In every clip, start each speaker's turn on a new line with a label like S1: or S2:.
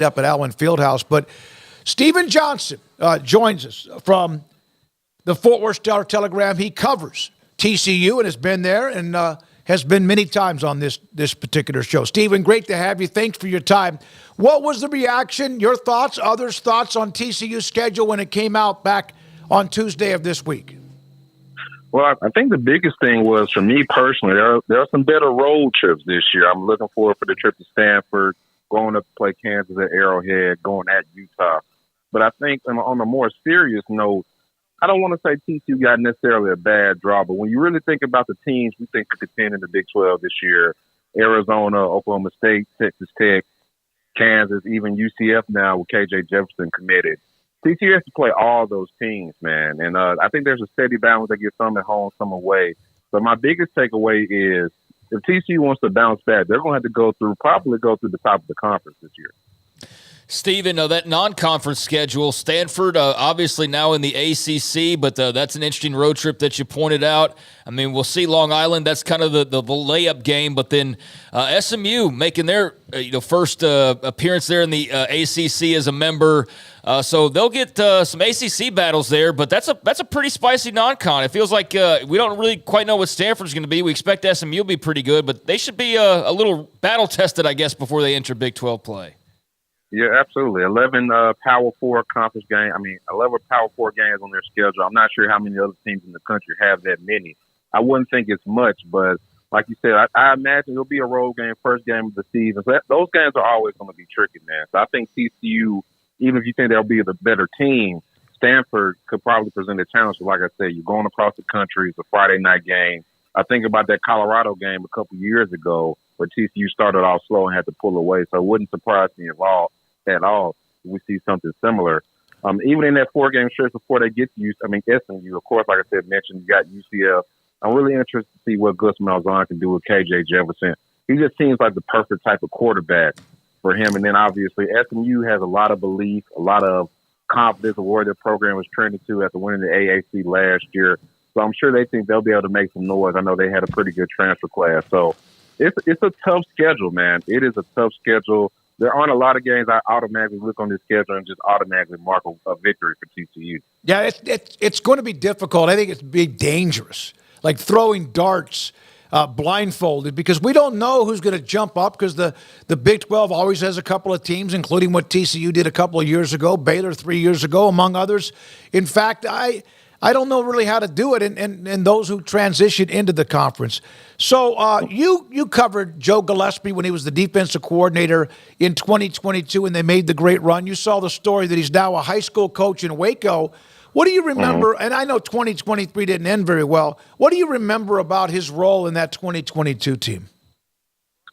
S1: up at Allen Fieldhouse. But Stephen Johnson joins us from the Fort Worth Star-Telegram. He covers TCU and has been there and has been many times on this particular show. Stephen, great to have you. Thanks for your time. What was the reaction, your thoughts, others' thoughts on TCU's schedule when it came out back on Tuesday of this week?
S2: Well, I think the biggest thing was, for me personally, there are some better road trips this year. I'm looking forward for the trip to Stanford, going up to play Kansas at Arrowhead, going at Utah. But I think on a more serious note, I don't want to say TCU got necessarily a bad draw, but when you really think about the teams we think could contend in the Big 12 this year, Arizona, Oklahoma State, Texas Tech, Kansas, even UCF now with KJ Jefferson committed, TCU has to play all those teams, man. And I think there's a steady balance. They get some at home, some away. But my biggest takeaway is if TCU wants to bounce back, they're going to have to probably go through the top of the conference this year.
S3: Stephen, that non-conference schedule, Stanford obviously now in the ACC, but that's an interesting road trip that you pointed out. I mean, we'll see Long Island. That's kind of the layup game, but then SMU making their first appearance there in the ACC as a member. So they'll get some ACC battles there, but that's a pretty spicy non-con. It feels like we don't really quite know what Stanford's going to be. We expect SMU will be pretty good, but they should be a little battle-tested, I guess, before they enter Big 12 play.
S2: Yeah, absolutely. 11 Power 4 conference games. 11 Power 4 games on their schedule. I'm not sure how many other teams in the country have that many. I wouldn't think it's much, but like you said, I imagine it'll be a road game, first game of the season. So those games are always going to be tricky, man. So I think TCU, even if you think they'll be the better team, Stanford could probably present a challenge. Like I said, you're going across the country. It's a Friday night game. I think about that Colorado game a couple years ago where TCU started off slow and had to pull away. So it wouldn't surprise me at all if we see something similar. Even in that 4-game stretch before they get to SMU, of course, like I said, mentioned, you got UCF. I'm really interested to see what Gus Malzahn can do with KJ Jefferson. He just seems like the perfect type of quarterback for him. And then obviously SMU has a lot of belief, a lot of confidence of where their program was trending to after winning the AAC last year. So I'm sure they think they'll be able to make some noise. I know they had a pretty good transfer class. So it's a tough schedule, man. It is a tough schedule. There aren't a lot of games I automatically look on this schedule and just automatically mark a victory for TCU.
S1: Yeah, it's going to be difficult. I think it's be dangerous, like throwing darts blindfolded, because we don't know who's going to jump up, because the Big 12 always has a couple of teams, including what TCU did a couple of years ago, Baylor 3 years ago, among others. In fact, I don't know really how to do it, and those who transition into the conference. So you covered Joe Gillespie when he was the defensive coordinator in 2022, and they made the great run. You saw the story that he's now a high school coach in Waco. What do you remember? And I know 2023 didn't end very well. What do you remember about his role in that 2022 team?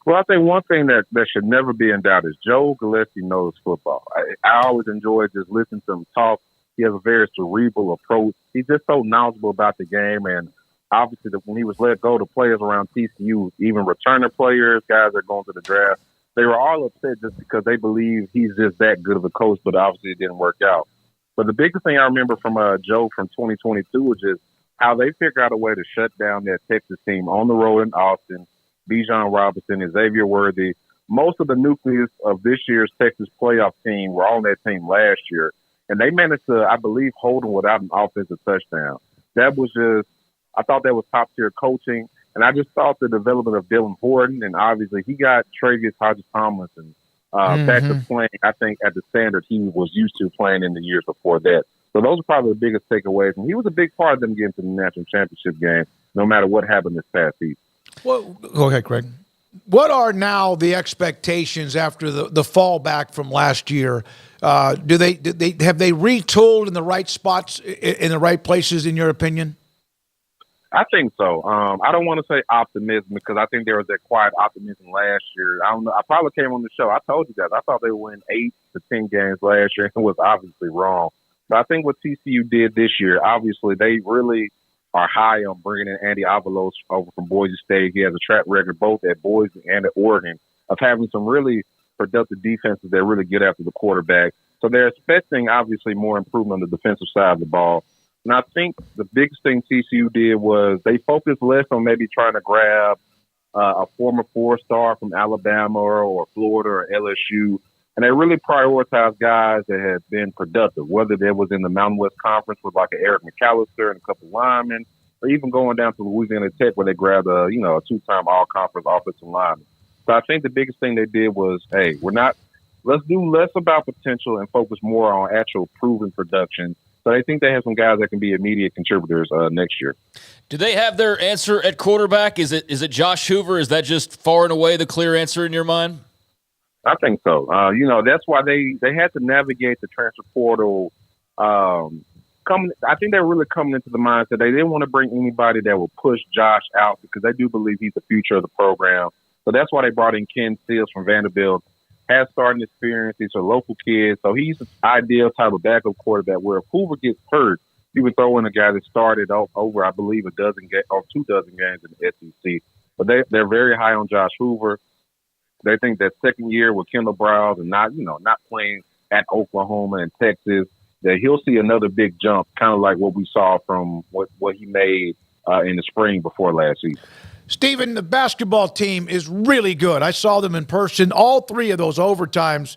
S2: Well, I think one thing that should never be in doubt is Joe Gillespie knows football. I always enjoy just listening to him talk. He has a very cerebral approach. He's just so knowledgeable about the game. And obviously, when he was let go, the players around TCU, even returning players, guys that are going to the draft, they were all upset just because they believe he's just that good of a coach, but obviously it didn't work out. But the biggest thing I remember from Joe from 2022 was just how they figured out a way to shut down that Texas team on the road in Austin. Bijan Robinson and Xavier Worthy. Most of the nucleus of this year's Texas playoff team were on that team last year. And they managed to, I believe, hold them without an offensive touchdown. That was just, I thought that was top-tier coaching. And I just thought the development of Dylan Horton, and obviously he got Travius Hodges-Tomlinson back to playing, I think, at the standard he was used to playing in the years before that. So those are probably the biggest takeaways. And he was a big part of them getting to the national championship game, no matter what happened this past season.
S1: Well, go ahead, Craig. What are now the expectations after the fallback from last year? Have they retooled in the right spots, in the right places, in your opinion?
S2: I think so. I don't want to say optimism, because I think there was that quiet optimism last year. I don't know. I probably came on the show. I told you guys I thought they would win 8 to 10 games last year, and was obviously wrong. But I think what TCU did this year, obviously they really are high on bringing in Andy Avalos over from Boise State. He has a track record both at Boise and at Oregon of having some really productive defenses that really get after the quarterback. So they're expecting, obviously, more improvement on the defensive side of the ball. And I think the biggest thing TCU did was they focused less on maybe trying to grab a former 4-star from Alabama or Florida or LSU. And they really prioritize guys that have been productive, whether that was in the Mountain West Conference with like an Eric McAllister and a couple linemen, or even going down to Louisiana Tech where they grabbed a two-time all-conference offensive lineman. So I think the biggest thing they did was, hey, let's do less about potential and focus more on actual proven production. So I think they have some guys that can be immediate contributors next year.
S3: Do they have their answer at quarterback? Is it Josh Hoover? Is that just far and away the clear answer in your mind?
S2: I think so. That's why they had to navigate the transfer portal. I think they're really coming into the mindset they didn't want to bring anybody that will push Josh out because they do believe he's the future of the program. So that's why they brought in Ken Seals from Vanderbilt. Has starting experience. These are local kids. So he's the ideal type of backup quarterback where if Hoover gets hurt, you would throw in a guy that started over, I believe, 2 dozen games in the SEC. But they're very high on Josh Hoover. They think that second year with Kendall Browse and not playing at Oklahoma and Texas, that he'll see another big jump, kind of like what we saw from what he made in the spring before last season.
S1: Stephen, the basketball team is really good. I saw them in person, all 3 of those overtimes.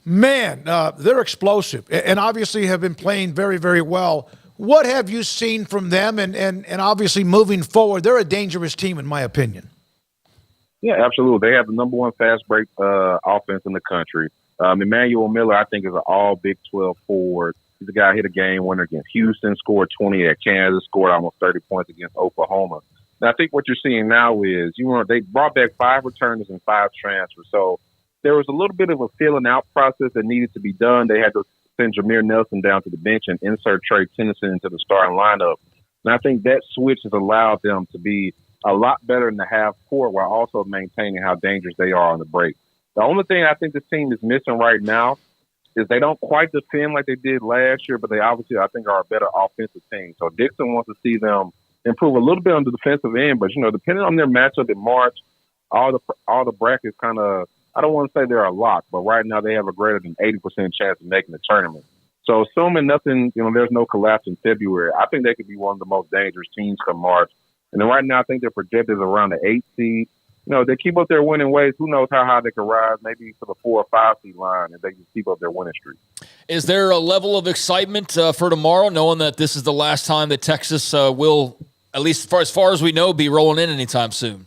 S1: Man, they're explosive and obviously have been playing very, very well. What have you seen from them? And obviously moving forward, they're a dangerous team in my opinion.
S2: Yeah, absolutely. They have the number 1 fast break offense in the country. Emmanuel Miller, I think, is an all Big 12 forward. He's a guy who hit a game winner against Houston, scored 20 at Kansas, scored almost 30 points against Oklahoma. And I think what you're seeing now is, they brought back 5 returners and 5 transfers. So there was a little bit of a filling out process that needed to be done. They had to send Jameer Nelson down to the bench and insert Trey Tennyson into the starting lineup. And I think that switch has allowed them to be a lot better in the half court while also maintaining how dangerous they are on the break. The only thing I think this team is missing right now is they don't quite defend like they did last year, but they obviously, I think, are a better offensive team. So Dixon wants to see them improve a little bit on the defensive end, but, depending on their matchup in March, all the brackets kind of, I don't want to say they're a lock, but right now they have a greater than 80% chance of making the tournament. So assuming nothing, there's no collapse in February, I think they could be one of the most dangerous teams come March. And then right now, I think they're projected around the 8 seed. They keep up their winning ways. Who knows how high they can rise, maybe to the 4 or 5 seed line, if they just keep up their winning streak.
S3: Is there a level of excitement for tomorrow, knowing that this is the last time that Texas will, at least as far as we know, be rolling in anytime soon?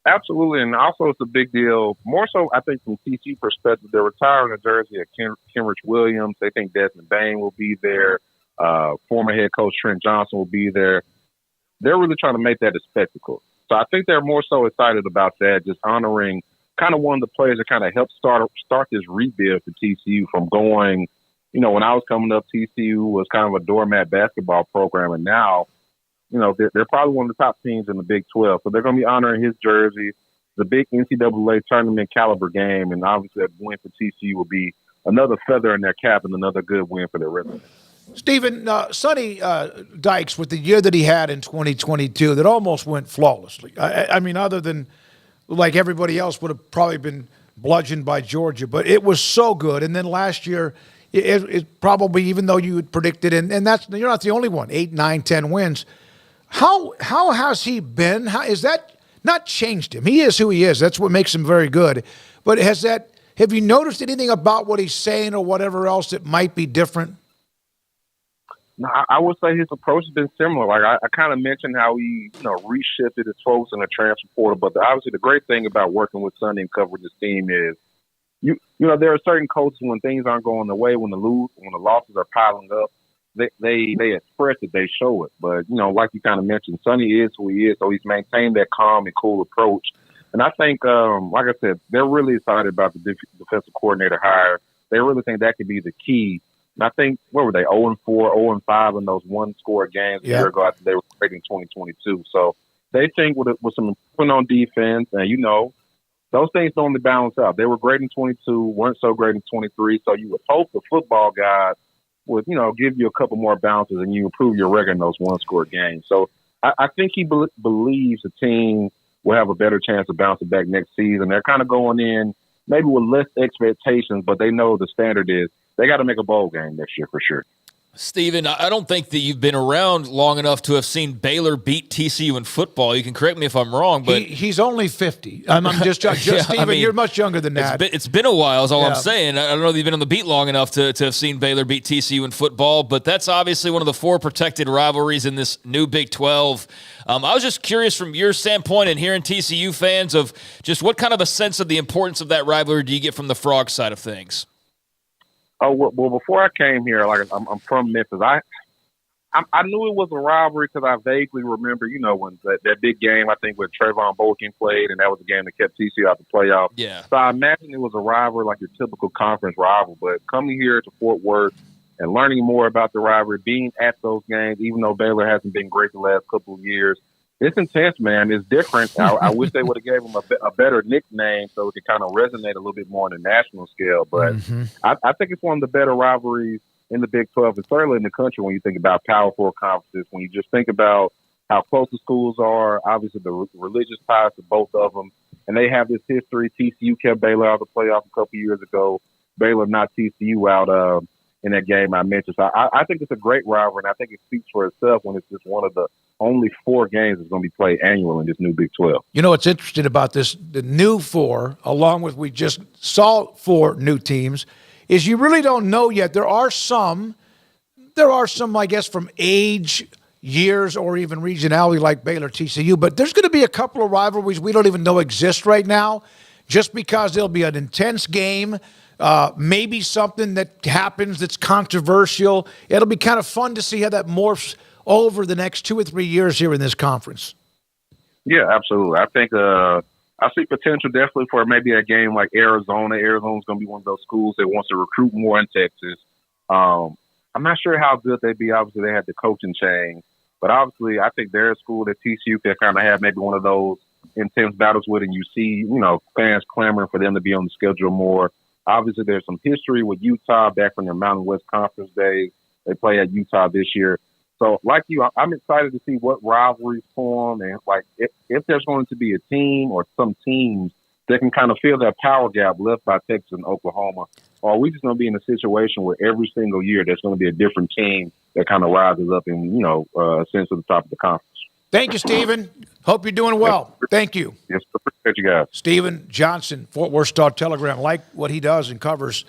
S2: Absolutely, and also it's a big deal. More so, I think, from TCU perspective, they're retiring a jersey of Kenrich Williams. They think Desmond Bain will be there. Former head coach Trent Johnson will be there. They're really trying to make that a spectacle. So I think they're more so excited about that, just honoring kind of one of the players that kind of helped start this rebuild for TCU from going, when I was coming up, TCU was kind of a doormat basketball program, and now, they're probably one of the top teams in the Big 12. So they're going to be honoring his jersey, the big NCAA tournament caliber game, and obviously that win for TCU will be another feather in their cap and another good win for their resume.
S1: Stephen, Sonny Dykes, with the year that he had in 2022, that almost went flawlessly. I mean, other than like everybody else would have probably been bludgeoned by Georgia, but it was so good. And then last year, it probably, even though you had predicted, and that's, you're not the only one, 8, 9, 10 wins. How has he been? How is that not changed him? He is who he is. That's what makes him very good. But have you noticed anything about what he's saying or whatever else that might be different?
S2: No, I would say his approach has been similar. Like I kind of mentioned how he, reshifted his focus in the transfer portal. But obviously, the great thing about working with Sonny and covering this team is, there are certain coaches when things aren't going the way, when the losses are piling up, they express it, they show it. But like you kind of mentioned, Sonny is who he is, so he's maintained that calm and cool approach. And I think, like I said, they're really excited about the defensive coordinator hire. They really think that could be the key. And I think, what were they, 0-4, 0-5 in those one-score games a year ago after they were great in 2022. So they think with some improvement on defense, and, those things normally balance out. They were great in 22, weren't so great in 23. So you would hope the football guys would, give you a couple more bounces and you improve your record in those one-score games. So I think he believes the team will have a better chance of bouncing back next season. They're kind of going in maybe with less expectations, but they know the standard is they got to make a bowl game next year for sure.
S3: Steven, I don't think that you've been around long enough to have seen Baylor beat TCU in football. You can correct me if I'm wrong, but
S1: he's only 50. I'm just
S3: Yeah,
S1: Steven,
S3: I mean,
S1: you're much younger than that.
S3: It's been a while, is all
S1: Yeah.
S3: I'm saying. I don't know if you've been on the beat long enough to have seen Baylor beat TCU in football, but that's obviously one of the 4 protected rivalries in this new Big 12. I was just curious from your standpoint and hearing TCU fans of just what kind of a sense of the importance of that rivalry do you get from the Frog side of things?
S2: Oh well, before I came here, like I'm from Memphis. I knew it was a rivalry because I vaguely remember, when that big game, I think, where Trayvon Boykin played, and that was the game that kept TCU out the playoff.
S3: Yeah.
S2: So I imagine it was a rivalry like your typical conference rival. But coming here to Fort Worth and learning more about the rivalry, being at those games, even though Baylor hasn't been great the last couple of years, it's intense, man. It's different. I wish they would have gave him a better nickname so it could kind of resonate a little bit more on the national scale. But I think it's one of the better rivalries in the Big 12 and certainly in the country when you think about Power 4 conferences, when you just think about how close the schools are, obviously the religious ties to both of them, and they have this history. TCU kept Baylor out of the playoff a couple years ago. Baylor knocked TCU out in that game I mentioned. So I think it's a great rivalry, and I think it speaks for itself when it's just one of the only 4 games that's going to be played annual in this new Big 12.
S1: You know what's interesting about this, the new 4, along with we just saw 4 new teams, is you really don't know yet. There are some, I guess, from age, years, or even regionality like Baylor, TCU, but there's going to be a couple of rivalries we don't even know exist right now just because there'll be an intense game, maybe something that happens that's controversial. It'll be kind of fun to see how that morphs over the next 2 or 3 years here in this conference.
S2: Yeah, absolutely. I think I see potential definitely for maybe a game like Arizona. Arizona's going to be one of those schools that wants to recruit more in Texas. I'm not sure how good they'd be. Obviously, they had the coaching change. But obviously, I think they're a school that TCU could kind of have maybe one of those intense battles with, and you see, fans clamoring for them to be on the schedule more. Obviously, there's some history with Utah back from their Mountain West Conference days. They play at Utah this year. So, like you, I'm excited to see what rivalries form and, like, if there's going to be a team or some teams that can kind of fill that power gap left by Texas and Oklahoma. Or are we just going to be in a situation where every single year there's going to be a different team that kind of rises up and, ascends to the top of the conference?
S1: Thank you, Stephen. Hope you're doing well. Thank you.
S2: Yes, appreciate you guys.
S1: Stephen Johnson, Fort Worth Star-Telegram. Like what he does and covers